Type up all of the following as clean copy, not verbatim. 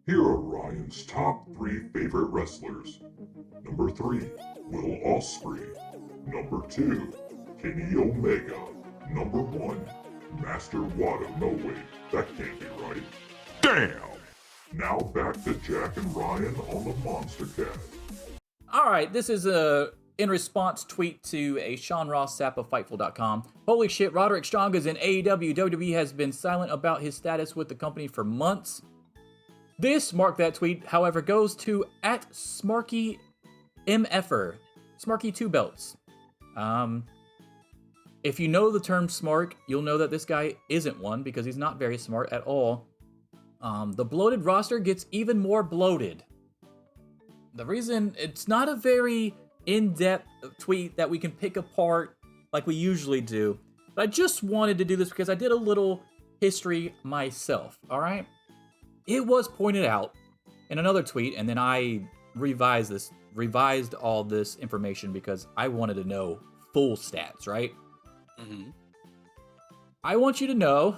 Here are Ryan's top 3 favorite wrestlers. Number 3, Will Ospreay. Number 2, Kenny Omega. Number 1, Master Wada. No way, that can't be right. Damn! Now back to Jack and Ryan on the MonsterCast. Alright, this is a in response tweet to a Sean Ross Sapp of Fightful.com. Holy shit, Roderick Strong is in AEW. WWE has been silent about his status with the company for months. This, mark that tweet, however, goes to at Smarky MFer. Smarky 2 belts. If you know the term smart, you'll know that this guy isn't one because he's not very smart at all. The bloated roster gets even more bloated. The reason it's not a very in-depth tweet that we can pick apart like we usually do, but I just wanted to do this because I did a little history myself, alright? It was pointed out in another tweet, and then I revised all this information because I wanted to know full stats, right? Mm-hmm. I want you to know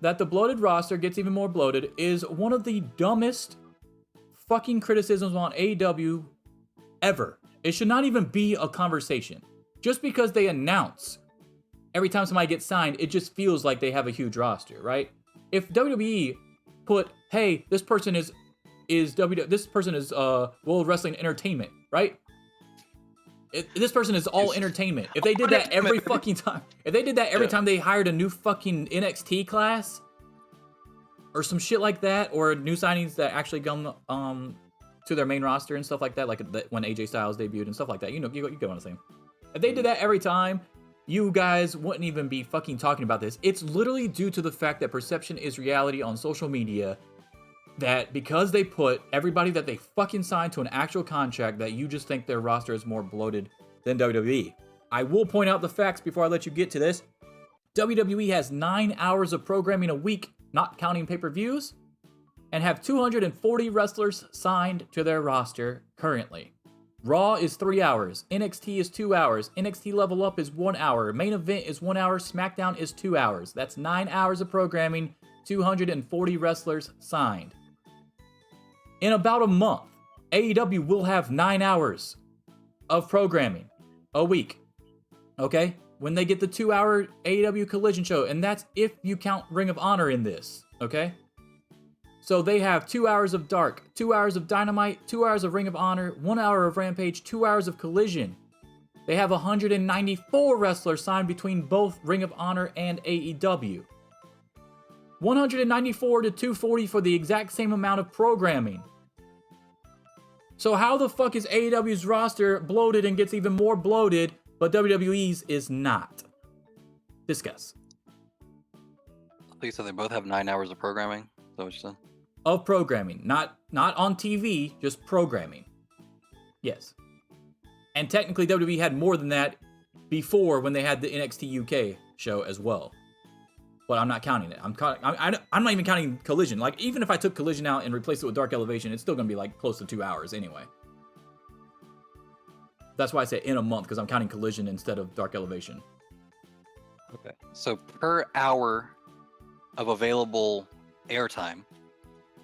that the bloated roster gets even more bloated is one of the dumbest fucking criticisms on AEW ever. It should not even be a conversation. Just because they announce every time somebody gets signed, it just feels like they have a huge roster, right? If WWE put, hey, this person is World Wrestling Entertainment, right? This person is all entertainment. If they did that every fucking time, time they hired a new fucking NXT class or some shit like that, or new signings that actually come to their main roster and stuff like that, like when AJ Styles debuted and stuff like that, you get what I'm saying. If they did that every time, you guys wouldn't even be fucking talking about this. It's literally due to the fact that perception is reality on social media, that because they put everybody that they fucking signed to an actual contract, that you just think their roster is more bloated than WWE. I will point out the facts before I let you get to this. WWE has 9 hours of programming a week, not counting pay-per-views, and have 240 wrestlers signed to their roster currently. Raw is 3 hours, NXT is 2 hours, NXT Level Up is 1 hour, Main Event is 1 hour, SmackDown is 2 hours. That's 9 hours of programming, 240 wrestlers signed. In about a month, AEW will have 9 hours of programming a week. Okay? When they get the 2-hour AEW Collision show, and that's if you count Ring of Honor in this. Okay? So they have 2 hours of Dark, 2 hours of Dynamite, 2 hours of Ring of Honor, 1 hour of Rampage, 2 hours of Collision. They have 194 wrestlers signed between both Ring of Honor and AEW. 194 to 240 for the exact same amount of programming. So how the fuck is AEW's roster bloated and gets even more bloated, but WWE's is not? Discuss. I think you said they both have 9 hours of programming. Is that what you said? Of programming, not on TV, just programming. Yes. And technically WWE had more than that before when they had the NXT UK show as well. But I'm not counting it. I'm not even counting Collision. Like, even if I took Collision out and replaced it with Dark Elevation, it's still going to be like close to 2 hours anyway. That's why I say in a month, because I'm counting Collision instead of Dark Elevation. Okay. So per hour of available airtime,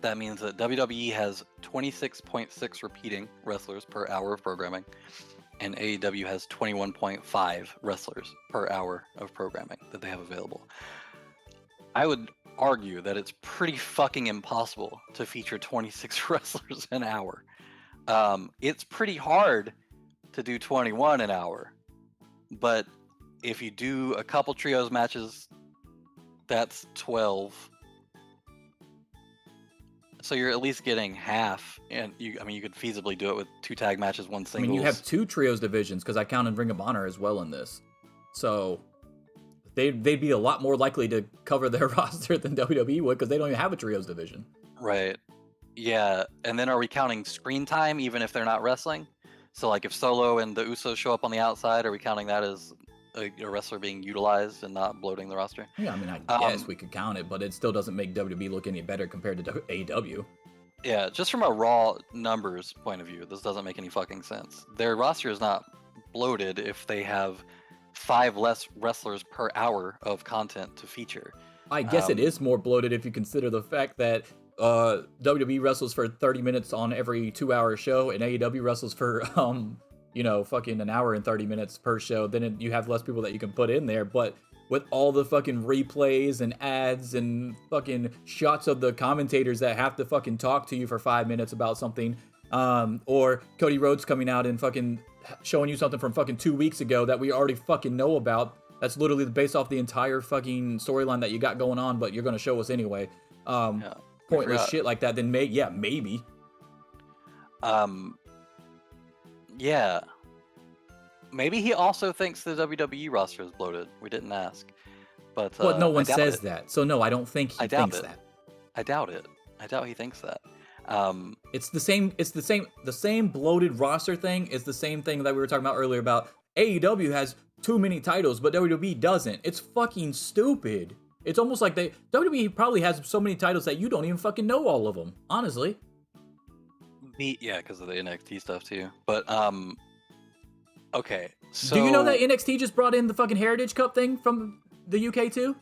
that means that WWE has 26.6 repeating wrestlers per hour of programming, and AEW has 21.5 wrestlers per hour of programming that they have available. I would argue that it's pretty fucking impossible to feature 26 wrestlers an hour. It's pretty hard to do 21 an hour, but if you do a couple trios matches, that's 12. So you're at least getting half, and you could feasibly do it with 2 tag matches, 1 singles. I mean, you have 2 trios divisions, because I counted Ring of Honor as well in this. So they'd be a lot more likely to cover their roster than WWE would, because they don't even have a trios division. Right. Yeah, and then are we counting screen time even if they're not wrestling? So like if Solo and the Usos show up on the outside, are we counting that as a wrestler being utilized and not bloating the roster? Yeah, I mean, I guess we could count it, but it still doesn't make WWE look any better compared to AEW. Yeah, just from a raw numbers point of view, this doesn't make any fucking sense. Their roster is not bloated if they have 5 less wrestlers per hour of content to feature. I guess it is more bloated if you consider the fact that WWE wrestles for 30 minutes on every 2-hour show, and AEW wrestles for fucking an hour and 30 minutes per show, then you have less people that you can put in there. But with all the fucking replays and ads and fucking shots of the commentators that have to fucking talk to you for 5 minutes about something, or Cody Rhodes coming out and fucking showing you something from fucking 2 weeks ago that we already fucking know about, that's literally based off the entire fucking storyline that you got going on, but you're gonna show us anyway. Pointless shit like that, then maybe. Yeah. Maybe he also thinks the WWE roster is bloated. We didn't ask. But no one says that. So no, I don't think he thinks that. I doubt it. I doubt he thinks that. It's the same bloated roster thing is the same thing that we were talking about earlier about AEW has too many titles, but WWE doesn't. It's fucking stupid. It's almost like WWE probably has so many titles that you don't even fucking know all of them, honestly. Yeah, because of the NXT stuff too. But okay. So do you know that NXT just brought in the fucking Heritage Cup thing from the UK too?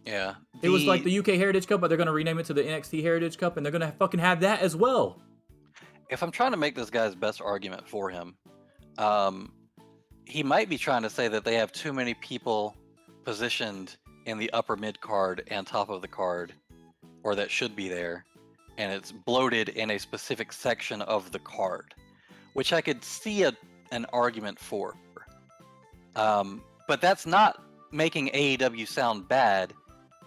Yeah. It was like the UK Heritage Cup, but they're gonna rename it to the NXT Heritage Cup, and they're gonna fucking have that as well. If I'm trying to make this guy's best argument for him, he might be trying to say that they have too many people positioned in the upper mid card and top of the card, or that should be there, and it's bloated in a specific section of the card, which I could see an argument for. But that's not making AEW sound bad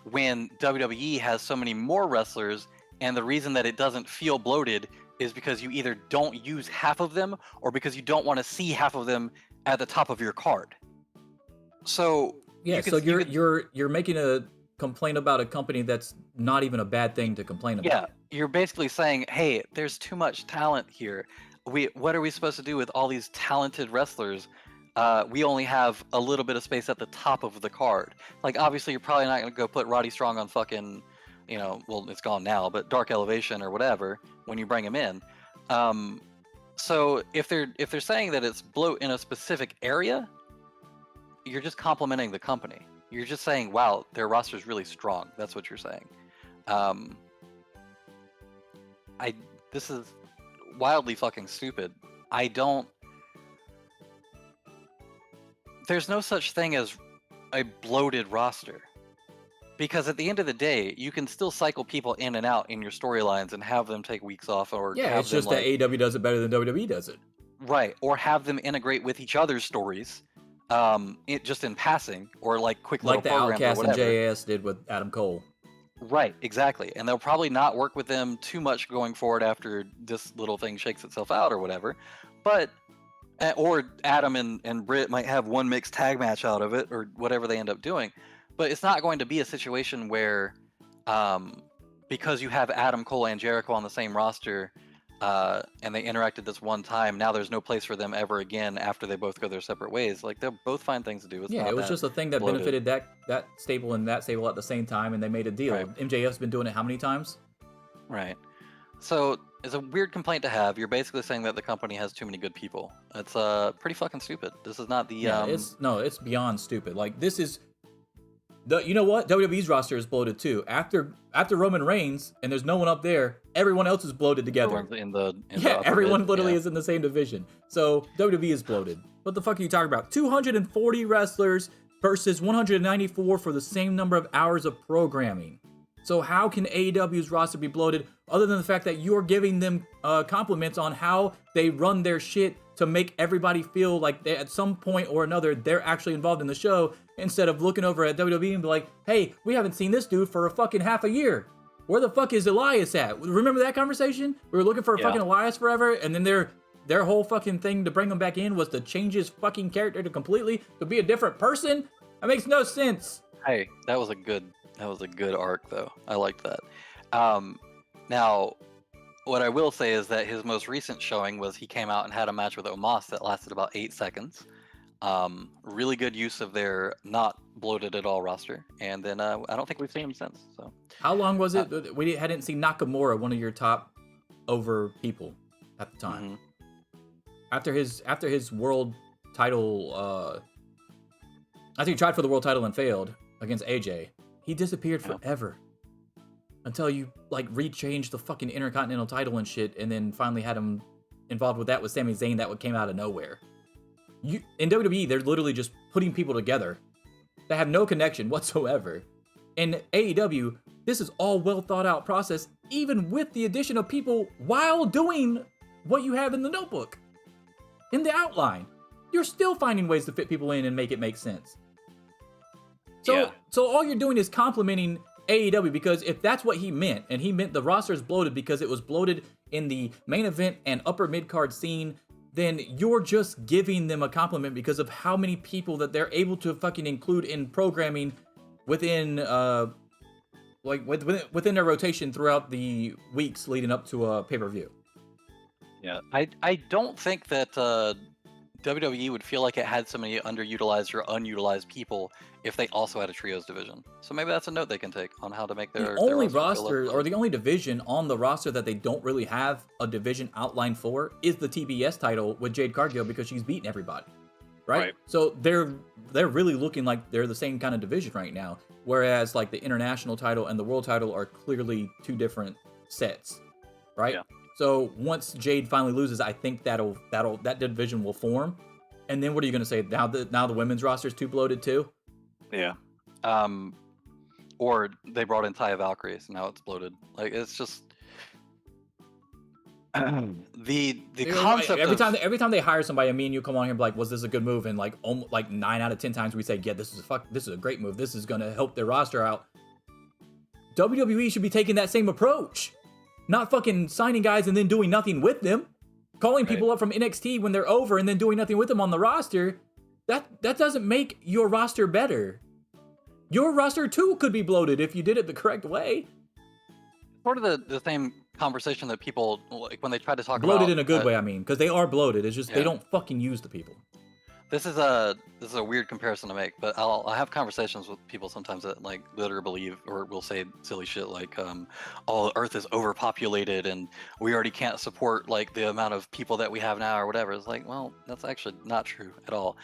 when WWE has so many more wrestlers, and the reason that it doesn't feel bloated is because you either don't use half of them or because you don't want to see half of them at the top of your card. So yeah, you're making a complaint about a company that's not even a bad thing to complain about. Yeah, you're basically saying, hey, there's too much talent here. What are we supposed to do with all these talented wrestlers? We only have a little bit of space at the top of the card. Like, obviously, you're probably not going to go put Roddy Strong on fucking, well, it's gone now, but Dark Elevation or whatever when you bring him in. So if they're saying that it's bloat in a specific area, you're just complimenting the company. You're just saying, wow, their roster's really strong. That's what you're saying. This is wildly fucking stupid. There's no such thing as a bloated roster. Because at the end of the day, you can still cycle people in and out in your storylines and have them take weeks off, or yeah, it's just that AEW does it better than WWE does it. Right, or have them integrate with each other's stories, just in passing, or like quick little programs, like the Outcast or whatever. and JAS did with Adam Cole. Right, exactly, and they'll probably not work with them too much going forward after this little thing shakes itself out or whatever. But or Adam and Britt might have one mixed tag match out of it, or whatever they end up doing. But it's not going to be a situation where, because you have Adam Cole and Jericho on the same roster, and they interacted this one time, now there's no place for them ever again after they both go their separate ways. Like, they'll both find things to do. It was just a thing that benefited that stable and that stable at the same time, and they made a deal. Right. MJF's been doing it how many times? Right. So it's a weird complaint to have. You're basically saying that the company has too many good people. It's pretty fucking stupid. This is not the it's beyond stupid. Like, this is you know what? WWE's roster is bloated too. After Roman Reigns and there's no one up there, everyone else is bloated together. Everyone literally is in the same division. So WWE is bloated. What the fuck are you talking about? 240 wrestlers versus 194 for the same number of hours of programming. So how can AEW's roster be bloated other than the fact that you're giving them compliments on how they run their shit to make everybody feel like they, at some point or another, they're actually involved in the show, instead of looking over at WWE and be like, hey, we haven't seen this dude for a fucking half a year. Where the fuck is Elias at? Remember that conversation? We were looking for fucking Elias forever, and then their whole fucking thing to bring him back in was to change his fucking character to completely to be a different person? That makes no sense. Hey, that was a good arc, though. I liked that. Now, what I will say is that his most recent showing was he came out and had a match with Omos that lasted about 8 seconds. Really good use of their not bloated at all roster, and then I don't think we've seen him since. So how long was it? We hadn't seen Nakamura, one of your top over people at the time. Mm-hmm. After his world title, I think he tried for the world title and failed against AJ. He disappeared forever until you like rechanged the fucking Intercontinental title and shit, and then finally had him involved with that with Sami Zayn that came out of nowhere. In WWE, they're literally just putting people together that have no connection whatsoever. In AEW, this is all well thought out process, even with the addition of people while doing what you have in the notebook. In the outline, you're still finding ways to fit people in and make it make sense. So all you're doing is complimenting AEW, because if that's what he meant, and he meant the roster is bloated because it was bloated in the main event and upper mid-card scene, then you're just giving them a compliment because of how many people that they're able to fucking include in programming within within their rotation throughout the weeks leading up to a pay-per-view. Yeah, I don't think that WWE would feel like it had so many underutilized or unutilized people if they also had a trios division. So maybe that's a note they can take on how to make their only their roster or the only division on the roster that they don't really have a division outlined for is the TBS title with Jade Cargill, because she's beaten everybody, right? So they're really looking like they're the same kind of division right now, whereas like the international title and the world title are clearly two different sets, right? Yeah. So once Jade finally loses, I think that division will form. And then what are you going to say? Now the women's roster is too bloated too? Yeah. Or they brought in Taya Valkyrie, so now it's bloated. Like, it's just the concept. Every time they hire somebody, and me and you come on here and be like, was this a good move? And like 9 out of 10 times we say, yeah, this is a great move. This is going to help their roster out. WWE should be taking that same approach. Not fucking signing guys and then doing nothing with them. Calling people up from NXT when they're over and then doing nothing with them on the roster. That doesn't make your roster better. Your roster too could be bloated if you did it the correct way. Sort of the same conversation that people, like, when they try to talk bloated about... in a good way, I mean. Because they are bloated. It's just they don't fucking use the people. This is a weird comparison to make, but I'll have conversations with people sometimes that like literally believe or will say silly shit like, "Oh, Earth is overpopulated and we already can't support like the amount of people that we have now or whatever." It's like, well, that's actually not true at all.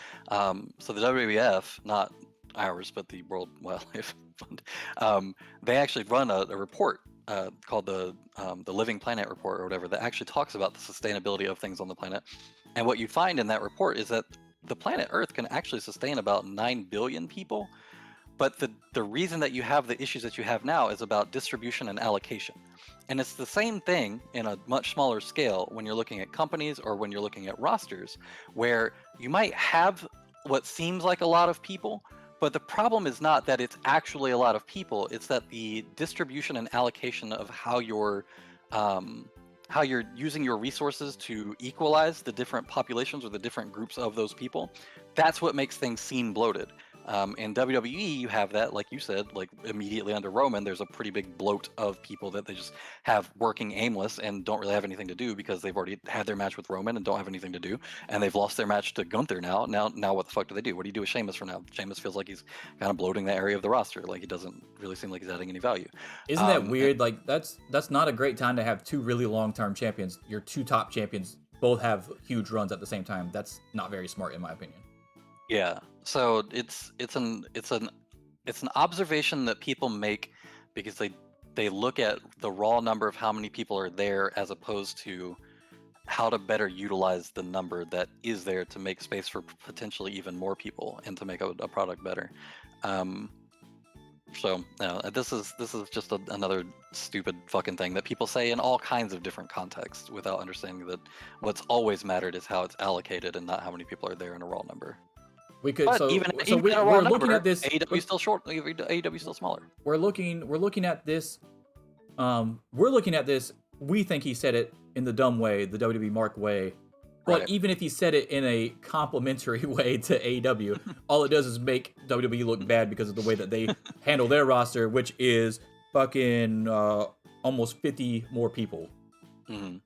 So the WWF, not ours, but the World Wildlife Fund, they actually run a report called the Living Planet Report or whatever that actually talks about the sustainability of things on the planet. And what you find in that report is that the planet Earth can actually sustain about 9 billion people, but the reason that you have the issues that you have now is about distribution and allocation. And it's the same thing in a much smaller scale when you're looking at companies or when you're looking at rosters, where you might have what seems like a lot of people, but the problem is not that it's actually a lot of people, it's that the distribution and allocation of how you're using your resources to equalize the different populations or the different groups of those people, that's what makes things seem bloated. In WWE, you have that, like you said, like immediately under Roman, there's a pretty big bloat of people that they just have working aimless and don't really have anything to do because they've already had their match with Roman and don't have anything to do, and they've lost their match to Gunther now. Now what the fuck do they do? What do you do with Sheamus for now? Sheamus feels like he's kind of bloating that area of the roster. Like, he doesn't really seem like he's adding any value. Isn't that weird? Like, that's not a great time to have two really long-term champions. Your two top champions both have huge runs at the same time. That's not very smart, in my opinion. Yeah. So it's an observation that people make because they look at the raw number of how many people are there as opposed to how to better utilize the number that is there to make space for potentially even more people and to make a product better. So this is just another stupid fucking thing that people say in all kinds of different contexts without understanding that what's always mattered is how it's allocated and not how many people are there in a raw number. We could But we're looking at this. AEW still short. AEW still smaller. We're looking at this. We think he said it in the dumb way, the WWE Mark way. But Right. even if he said it in a complimentary way to AEW, all it does is make WWE look bad because of the way that they handle their roster, which is fucking almost 50 more people. Mm-hmm.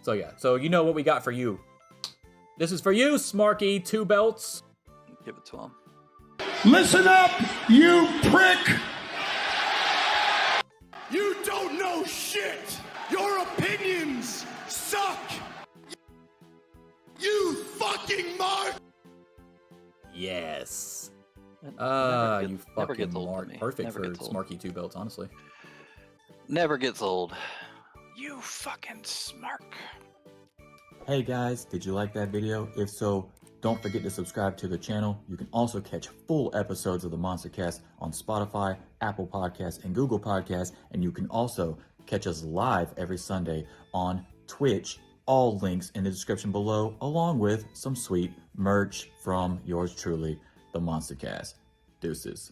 So yeah, so you know what we got for you. This is for you, Smarky 2 belts. Give it to him. Listen up, you prick! You don't know shit! Your opinions suck! You fucking mark! Yes. Never You gets fucking old for mark. me. Perfect Never for gets old. Smarky 2 belts, honestly. Never gets old. You fucking smark. Hey guys, did you like that video? If so, don't forget to subscribe to the channel. You can also catch full episodes of the MonsterCast on Spotify, Apple Podcasts, and Google Podcasts. And you can also catch us live every Sunday on Twitch. All links in the description below, along with some sweet merch from yours truly, the MonsterCast. Deuces.